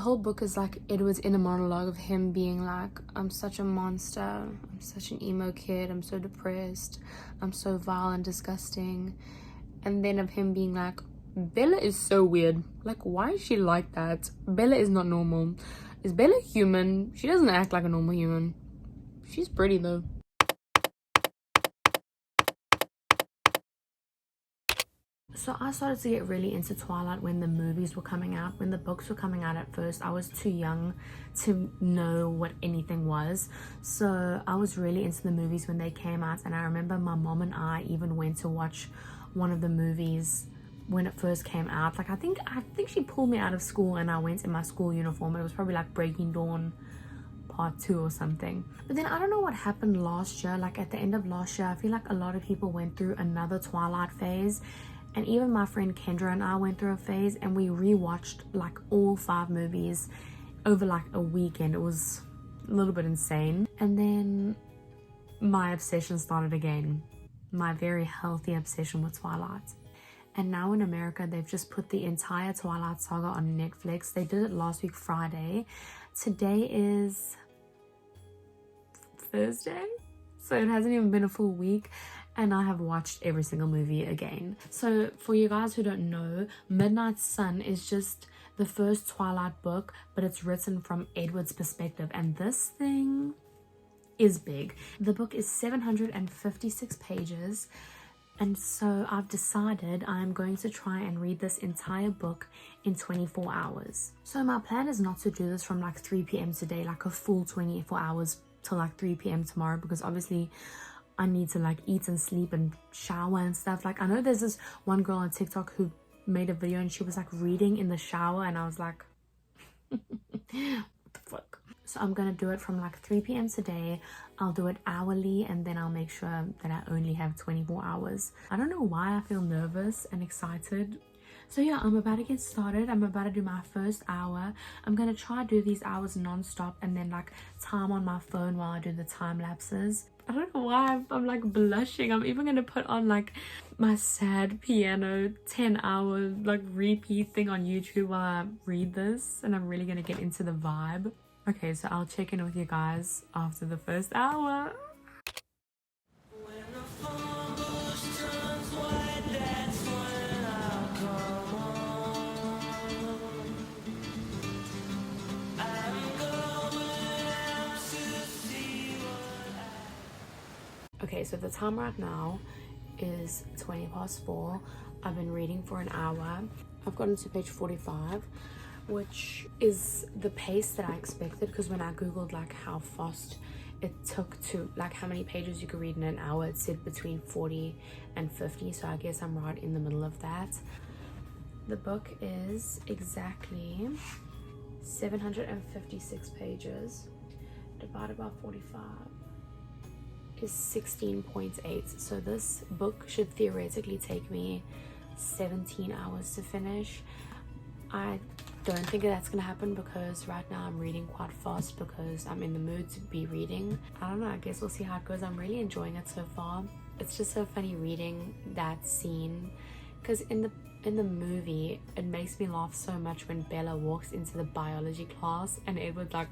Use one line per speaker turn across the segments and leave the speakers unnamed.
The whole book is like Edward's inner monologue of him being like, I'm such a monster, I'm such an emo kid, I'm so depressed, I'm so vile and disgusting. And then of him being like, Bella is so weird, like why is she like that? Bella is not normal. Is Bella human? She doesn't act like a normal human. She's pretty though. So I started to get really into Twilight when the movies were coming out. When the books were coming out at first, I was too young to know what anything was. So I was really into the movies when they came out. And I remember my mom and I even went to watch one of the movies when it first came out. Like I think she pulled me out of school and I went in my school uniform. It was probably like Breaking Dawn Part 2 or something. But then I don't know what happened last year. Like at the end of last year, I feel like a lot of people went through another Twilight phase. And even my friend Kendra and I went through a phase and we rewatched like all 5 movies over like a weekend. It was a little bit insane. And then my obsession started again. My very healthy obsession with Twilight. And now in America, they've just put the entire Twilight saga on Netflix. They did it last week, Friday. Today is Thursday. So it hasn't even been a full week. And I have watched every single movie again. So for you guys who don't know, Midnight Sun is just the first Twilight book, but it's written from Edward's perspective. And this thing is big. The book is 756 pages. And so I've decided I'm going to try and read this entire book in 24 hours. So my plan is not to do this from like 3 p.m. today, like a full 24 hours till like 3 p.m. tomorrow, because obviously I need to like eat and sleep and shower and stuff. Like I know there's this one girl on TikTok who made a video and she was like reading in the shower and I was like, what the fuck? So I'm gonna do it from like 3 p.m. today. I'll do it hourly and then I'll make sure that I only have 24 hours. I don't know why I feel nervous and excited. So yeah, I'm about to get started. I'm about to do my first hour. I'm gonna try to do these hours non-stop and then like time on my phone while I do the time lapses. I don't know why I'm like blushing. I'm even gonna put on like my sad piano 10-hour like repeat thing on YouTube while I read this, and I'm really gonna get into the vibe. Okay, so I'll check in with you guys after the first hour. Okay, so the time right now is 20 past 4. I've been reading for an hour. I've gotten to page 45, which is the pace that I expected, because when I googled like how fast it took to, like how many pages you could read in an hour, it said between 40 and 50, so I guess I'm right in the middle of that. The book is exactly 756 pages divided by 45 is 16.8. So this book should theoretically take me 17 hours to finish. I don't think that's gonna happen because right now I'm reading quite fast because I'm in the mood to be reading. I don't know, I guess we'll see how it goes. I'm really enjoying it so far. It's just so funny reading that scene because in the movie it makes me laugh so much when Bella walks into the biology class and Edward like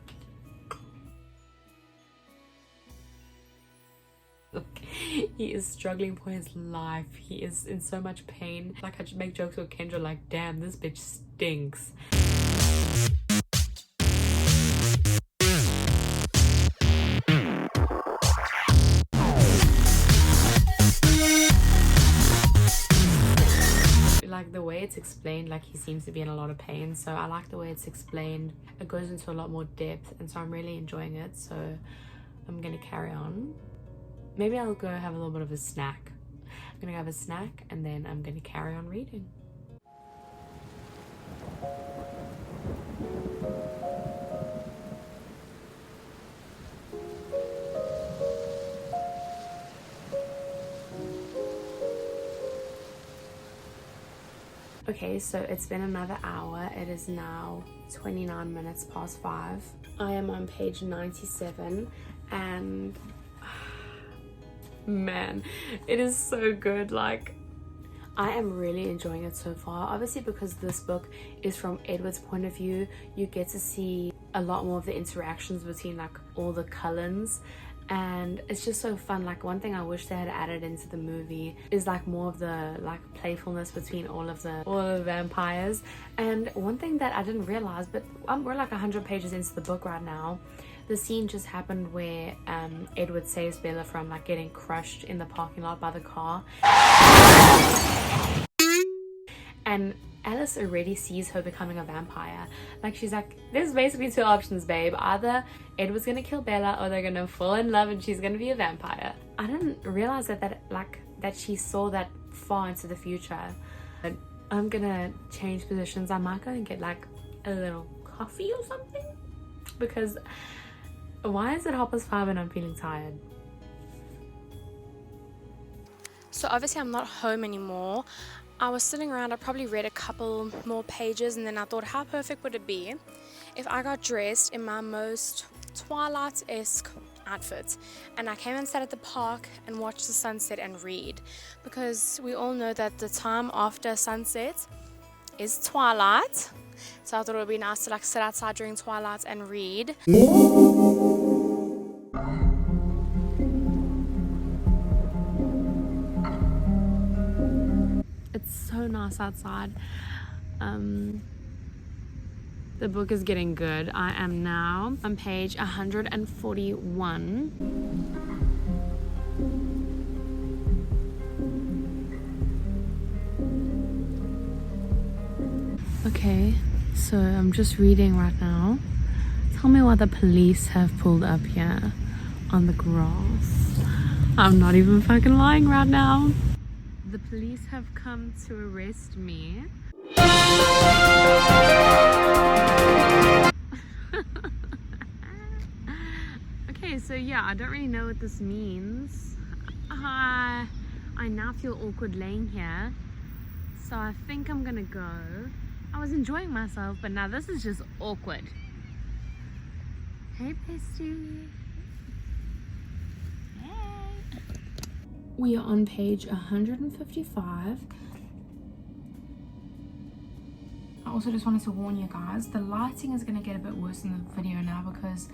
he is struggling for his life. He is in so much pain. Like I just make jokes with Kendra like, damn, this bitch stinks. Like the way it's explained, like he seems to be in a lot of pain, so I like the way it's explained. It goes into a lot more depth and so I'm really enjoying it, so I'm gonna carry on. Maybe I'll go have a little bit of a snack. I'm gonna have a snack and then I'm gonna carry on reading. Okay, so it's been another hour. It is now 29 minutes past 5. I am on page 97 and man, it is so good. Like I am really enjoying it so far. Obviously, because this book is from Edward's point of view, you get to see a lot more of the interactions between like all the Cullens, and it's just so fun. Like, one thing I wish they had added into the movie is like more of the like playfulness between all of the vampires. And one thing that I didn't realize, but we're like 100 pages into the book right now, the scene just happened where Edward saves Bella from like getting crushed in the parking lot by the car, and Alice already sees her becoming a vampire. Like, she's like, there's basically two options, babe. Either Edward's gonna kill Bella, or they're gonna fall in love and she's gonna be a vampire. I didn't realize that she saw that far into the future. But I'm gonna change positions. I might go and get like a little coffee or something, because why is it 5:30 and I'm feeling tired? So obviously I'm not home anymore. I was sitting around, I probably read a couple more pages, and then I thought, how perfect would it be if I got dressed in my most Twilight-esque outfit and I came and sat at the park and watched the sunset and read, because we all know that the time after sunset is twilight. So I thought it would be nice to like sit outside during twilight and read. It's so nice outside. The book is getting good. I am now on page 141. Okay, so I'm just reading right now. Tell me why the police have pulled up here on the grass. I'm not even fucking lying right now. The police have come to arrest me. Okay, so yeah, I don't really know what this means. I now feel awkward laying here, so I think I'm gonna go. I was enjoying myself, but now this is just awkward. Hey, Pesty. Hey. We are on page 155. I also just wanted to warn you guys, the lighting is going to get a bit worse in the video now, because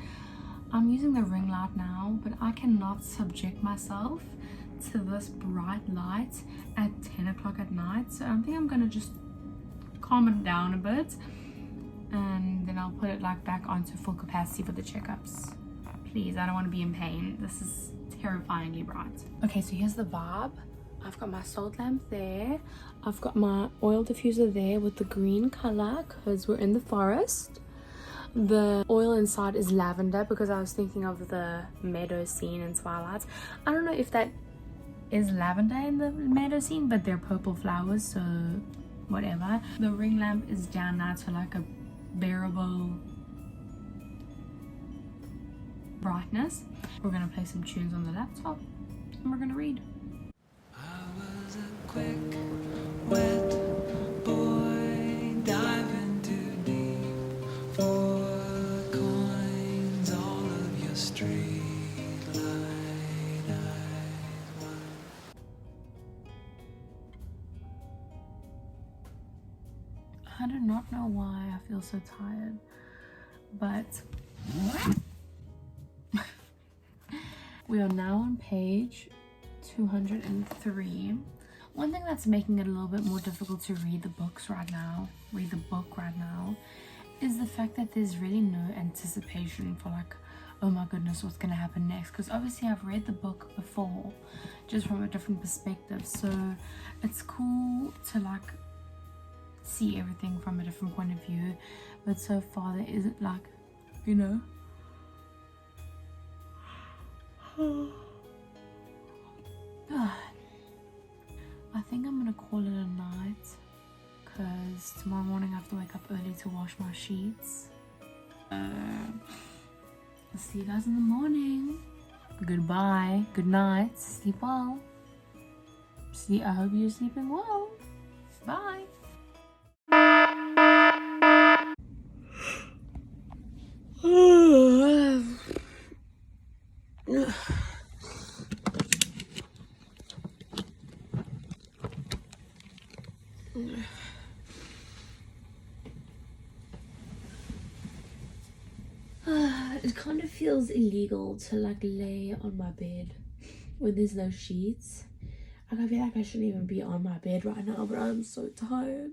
I'm using the ring light now, but I cannot subject myself to this bright light at 10 o'clock at night. So I think I'm going to just calm it down a bit, and then I'll put it like back onto full capacity for the checkups. Please, I don't want to be in pain. This is terrifyingly bright. Okay, so here's the vibe. I've got my salt lamp there. I've got my oil diffuser there with the green color because we're in the forest. The oil inside is lavender because I was thinking of the meadow scene in Twilight. I don't know if that is lavender in the meadow scene, but they're purple flowers, so whatever. The ring lamp is down now to like a bearable brightness. We're gonna play some tunes on the laptop and we're gonna read.
I was a quick, wet boy diving too deep for coins. All of your street light eyes.
I do not know why I feel so tired, but we are now on page 203. One thing that's making it a little bit more difficult to read the book right now is the fact that there's really no anticipation for like, oh my goodness, what's gonna happen next, because obviously I've read the book before just from a different perspective, so it's cool to like see everything from a different point of view, but so far there isn't like, you know, I think I'm gonna call it a night because tomorrow morning I have to wake up early to wash my sheets. I'll see you guys in the morning. Goodbye, good night, sleep well. I hope you're sleeping well. Bye. It kind of feels illegal to like lay on my bed when there's no sheets. Like I feel like I shouldn't even be on my bed right now, but I'm so tired.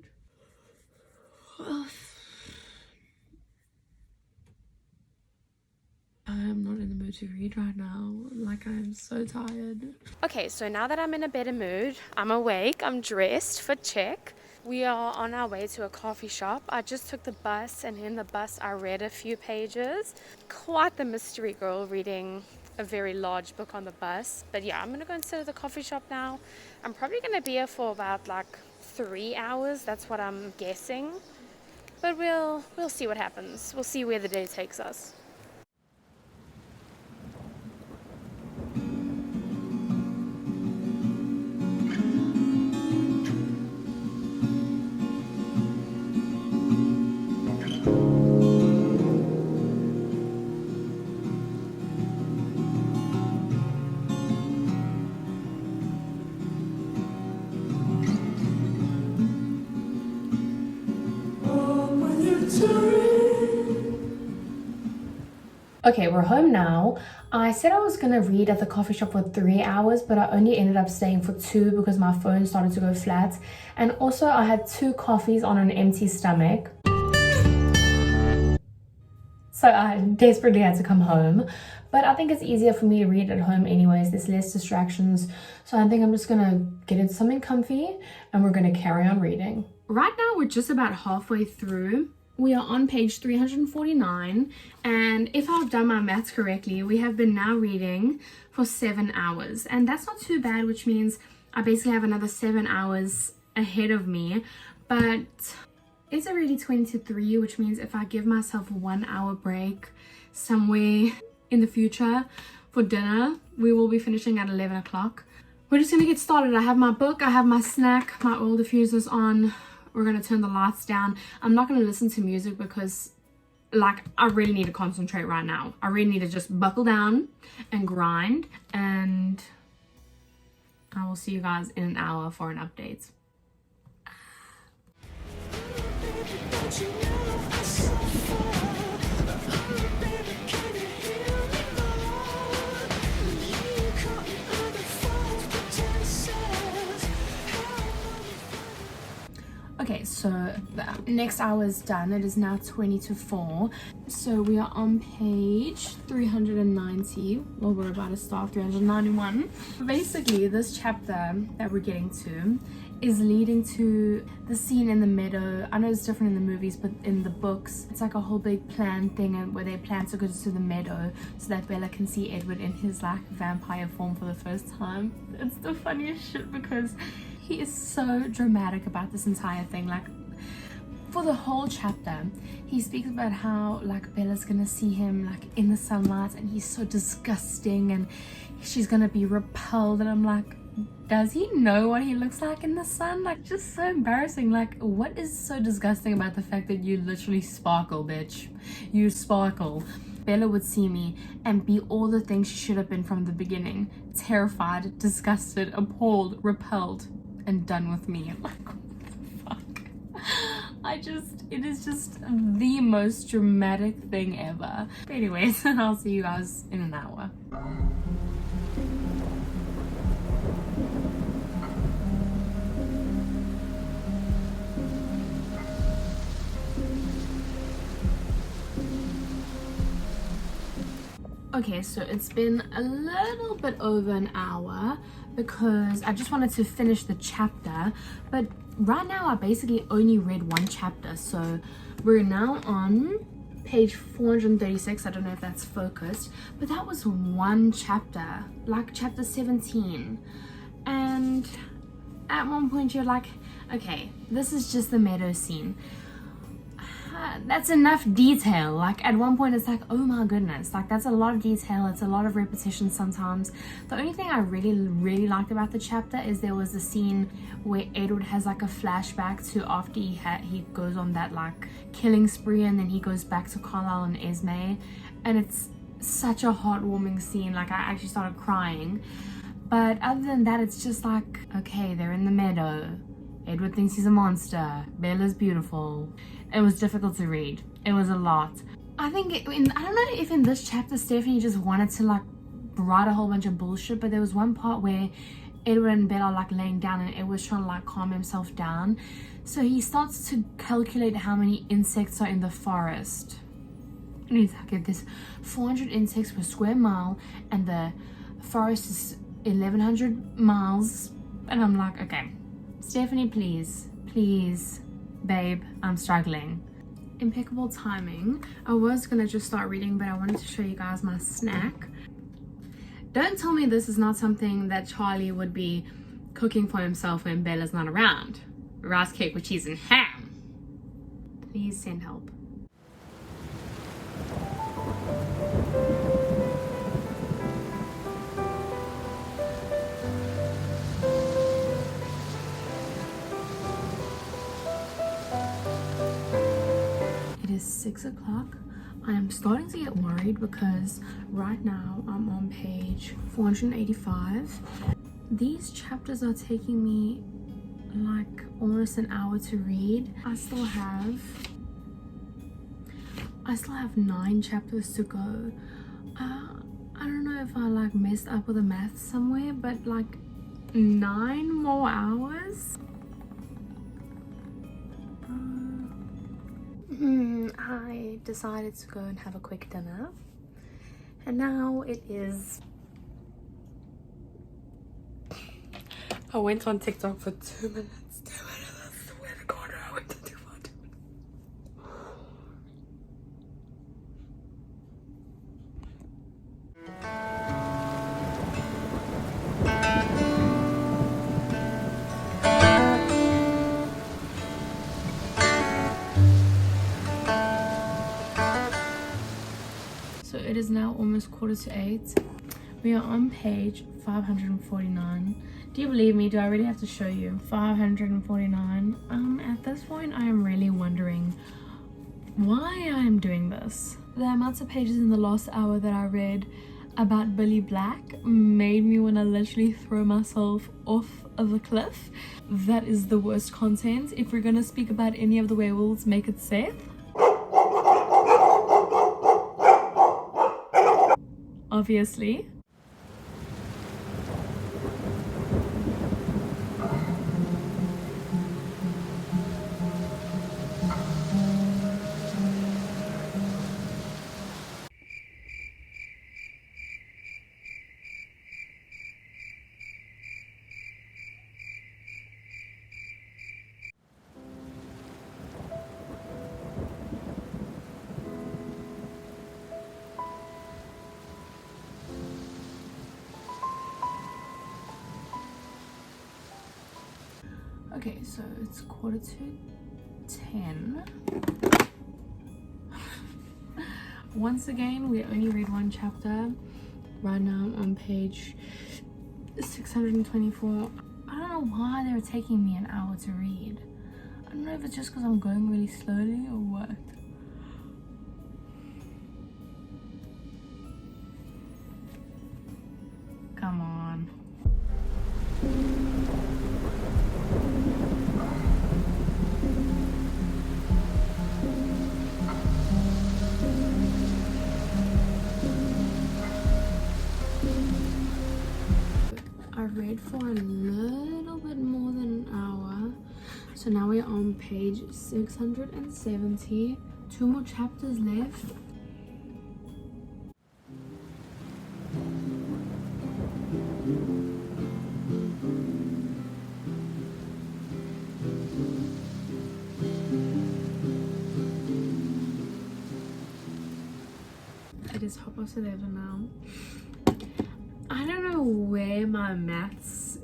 I'm not in the mood to read right now. Like, I'm so tired. Okay, so now that I'm in a better mood, I'm awake, I'm dressed for check. We are on our way to a coffee shop. I just took the bus, and in the bus I read a few pages. Quite the mystery girl reading a very large book on the bus. But yeah, I'm gonna go and sit at the coffee shop now. I'm probably gonna be here for about like 3 hours. That's what I'm guessing. But we'll see what happens. We'll see where the day takes us. Okay, we're home now. I said I was gonna read at the coffee shop for 3 hours, but I only ended up staying for 2 because my phone started to go flat. And also I had 2 coffees on an empty stomach. So I desperately had to come home. But I think it's easier for me to read at home anyways. There's less distractions. So I think I'm just gonna get into something comfy and we're gonna carry on reading. Right now we're just about halfway through. We are on page 349, and if I've done my maths correctly, we have been now reading for 7 hours, and that's not too bad, which means I basically have another 7 hours ahead of me. But it's already 20 to 3, which means if I give myself a 1 hour break somewhere in the future for dinner, we will be finishing at 11 o'clock. We're just gonna get started. I have my book, I have my snack, my oil diffuser's on. We're gonna turn the lights down. I'm not gonna listen to music because like I really need to concentrate right now. I really need to just buckle down and grind, and I will see you guys in an hour for an update. Okay, so the next hour is done. It is now 20 to 4. So we are on page 390. Well, we're about to start 391. Basically, this chapter that we're getting to is leading to the scene in the meadow. I know it's different in the movies, but in the books, it's like a whole big plan thing where they plan to go to the meadow so that Bella can see Edward in his like vampire form for the first time. It's the funniest shit because he is so dramatic about this entire thing. Like for the whole chapter he speaks about how like Bella's gonna see him like in the sunlight and he's so disgusting and she's gonna be repelled, and I'm like, does he know what he looks like in the sun? Like, just so embarrassing. Like, what is so disgusting about the fact that you literally sparkle, bitch? You sparkle. Bella would see me and be all the things she should have been from the beginning. Terrified, disgusted, appalled, repelled, and done with me. Like, what the fuck? It is just the most dramatic thing ever. But anyways, I'll see you guys in an hour. Okay, so it's been a little bit over an hour because I just wanted to finish the chapter, but right now I basically only read one chapter. So we're now on page 436. I don't know if that's focused, but that was one chapter, like chapter 17. And at one point you're like, okay, this is just the meadow scene. That's enough detail. Like at one point it's like, oh my goodness, like that's a lot of detail. It's a lot of repetition sometimes. The only thing I really liked about the chapter is there was a scene where Edward has like a flashback to after he goes on that like killing spree, and then he goes back to Carlisle and Esme, and it's such a heartwarming scene. Like I actually started crying. But other than that, it's just like, okay, they're in the meadow. Edward thinks he's a monster. Bella's beautiful. It was difficult to read. It was a lot. I think I don't know if in this chapter Stephanie just wanted to like write a whole bunch of bullshit, but there was one part where Edward and Bella are like laying down and Edward's trying to like calm himself down. So he starts to calculate how many insects are in the forest. And he's like, there's 400 insects per square mile and the forest is 1100 miles. And I'm like, okay, Stephanie, please, babe, I'm struggling. Impeccable timing. I was gonna just start reading, but I wanted to show you guys my snack. Don't tell me this is not something that Charlie would be cooking for himself when Bella's not around. Rice cake with cheese and ham. Please send help. It is 6 o'clock. I am starting to get worried because right now I'm on page 485. These chapters are taking me like almost an hour to read. I still have 9 chapters to go. I don't know if I like messed up with the math somewhere, but like 9 more hours. I decided to go and have a quick dinner, and now it is. I went on TikTok for 2 minutes. 2 minutes. I swear to God, I went on TikTok for 2 minutes. So it is now almost 7:45. We are on page 549. Do you believe me? Do I really have to show you? 549. At this point I am really wondering why I am doing this. The amounts of pages in the last hour that I read about Billy Black made me want to literally throw myself off of a cliff. That is the worst content. If we're gonna speak about any of the werewolves, make it safe. Obviously. Okay, so it's 9:45. Once again, we only read one chapter. Right now I'm on page 624. I don't know why they were taking me an hour to read. I don't know if it's just because I'm going really slowly or what. Come on. I read for a little bit more than an hour, so now we're on page 670. 2 more chapters left. It is 11:30 now. I don't know where my maths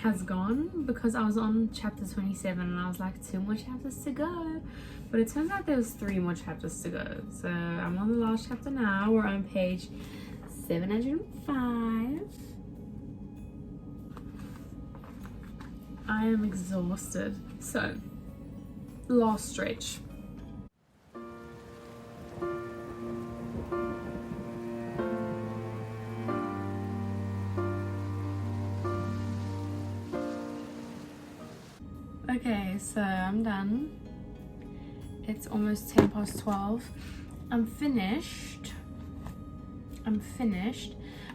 has gone, because I was on chapter 27 and I was like 2 more chapters to go, but it turns out there's 3 more chapters to go. So I'm on the last chapter now. We're on page 705. I am exhausted. So last stretch. Okay, so I'm done. It's almost 12:10. I'm finished,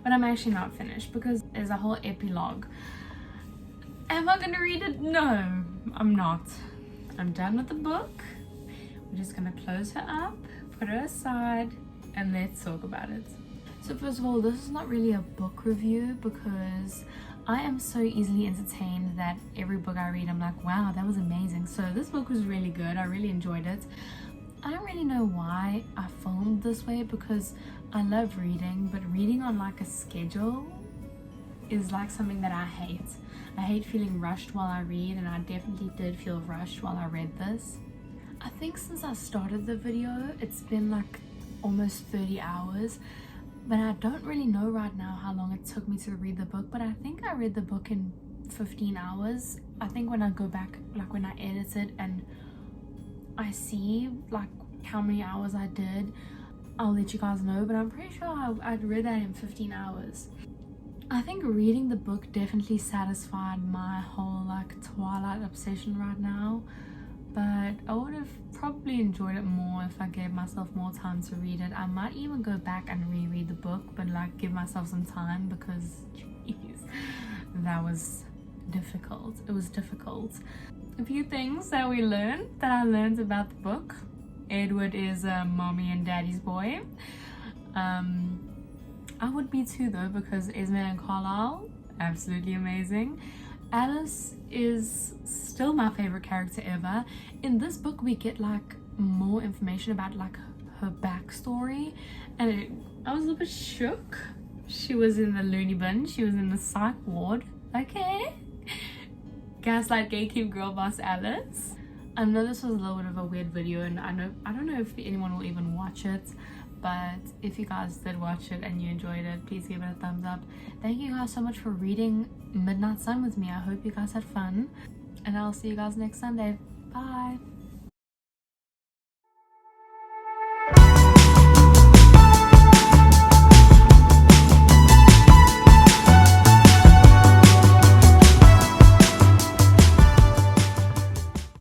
but I'm actually not finished because there's a whole epilogue. Am I gonna read it? No, I'm not. I'm done with the book. We're just gonna close her up, put her aside, and let's talk about it. So first of all, this is not really a book review because I am so easily entertained that every book I read I'm like, wow, that was amazing. So this book was really good. I really enjoyed it. I don't really know why I filmed this way because I love reading, but reading on like a schedule is like something that I hate. I hate feeling rushed while I read, and I definitely did feel rushed while I read this. I think since I started the video, it's been like almost 30 hours, but I don't really know right now how long it took me to read the book, but I think I read the book in 15 hours. I think when I go back, like when I edit it and I see like how many hours I did, I'll let you guys know, but I'm pretty sure I'd read that in 15 hours. I think reading the book definitely satisfied my whole like Twilight obsession right now, but I would have probably enjoyed it more if I gave myself more time to read it. I might even go back and reread the book, but like give myself some time because geez, that was difficult. It was difficult. A few things that I learned about the book. Edward is mommy and daddy's boy. I would be too though, because Esme and Carlisle, absolutely amazing. Alice is still my favorite character ever. In this book we get like more information about like her backstory, and I was a little bit shook. She was in the loony bin, she was in the psych ward. Okay. Gaslight gatekeep girl boss Alice. I know this was a little bit of a weird video, and I don't know if anyone will even watch it, but if you guys did watch it and you enjoyed it, please give it a thumbs up. Thank you guys so much for reading Midnight Sun with me. I hope you guys had fun, and I'll see you guys next Sunday. Bye.